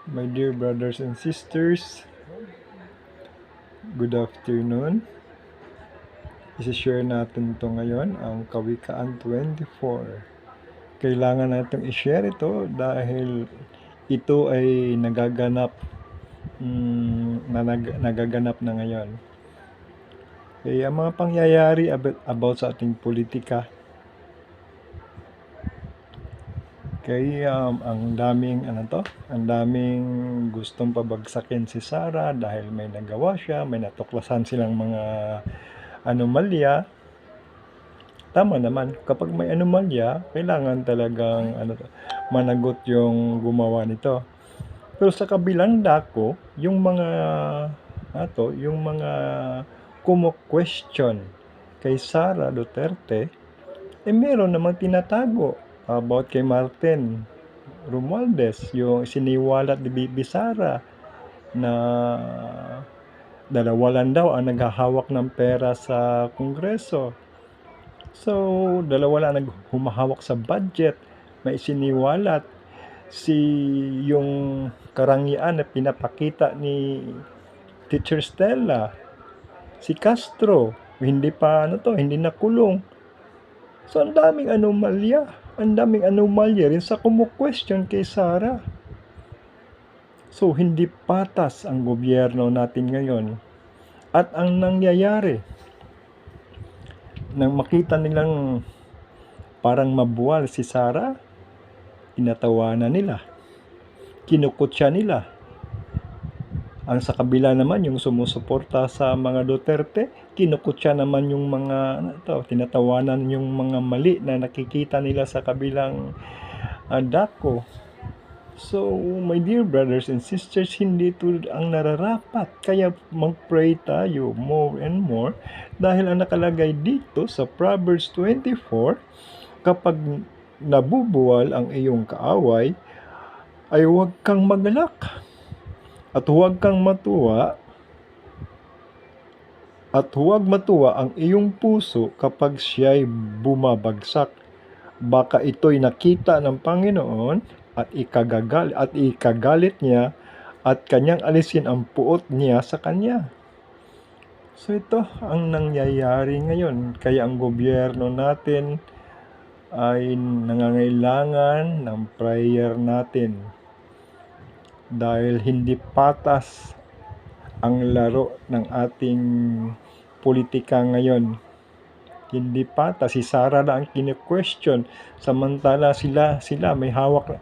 My dear brothers and sisters, good afternoon. Isi-share natin ito ngayon, ang Kawikaan 24. Kailangan natin i-share ito dahil ito ay nagaganap na ngayon. Kaya ang mga pangyayari about sa ating politika. Kaya ang daming gustong pabagsakin si Sara dahil may nagawa siya, may natuklasan silang mga anomalya. Tama naman, kapag may anomalya, kailangan talagang managot yung gumawa nito. Pero sa kabilang dako, yung mga kumo-question kay Sara Duterte, meron namang tinatago about kay Martin Romualdez, yung siniwalat ni Bibi Sara na dalawa lang daw ang naghahawak ng pera sa Kongreso. So, dalawa lang humahawak sa budget, may siniwalat yung karangyaan na pinapakita ni Teacher Stella, si Castro, hindi nakulong. So, ang daming anomalya rin sa kumu-question kay Sara. So, hindi patas ang gobyerno natin ngayon. At ang nangyayari, nang makita nilang parang mabuwal si Sara, tinatawanan nila, kinukutya nila. Ang sa kabila naman, yung sumusuporta sa mga Duterte, kinukutya naman yung mga tinatawanan yung mga mali na nakikita nila sa kabilang dako. So, my dear brothers and sisters, hindi ito ang nararapat. Kaya mag-pray tayo more and more dahil ang nakalagay dito sa Proverbs 24, kapag nabubuwal ang iyong kaaway, ay huwag kang magalak at huwag matuwa ang iyong puso kapag siya'y bumabagsak. Baka ito'y nakita ng Panginoon at ikagalit niya at kanyang alisin ang puot niya sa kanya. So ito ang nangyayari ngayon. Kaya ang gobyerno natin ay nangangailangan ng prayer natin. Dahil hindi patas ang laro ng ating politika ngayon. Hindi patas. Si Sara na ang kine-question. Samantala sila may hawak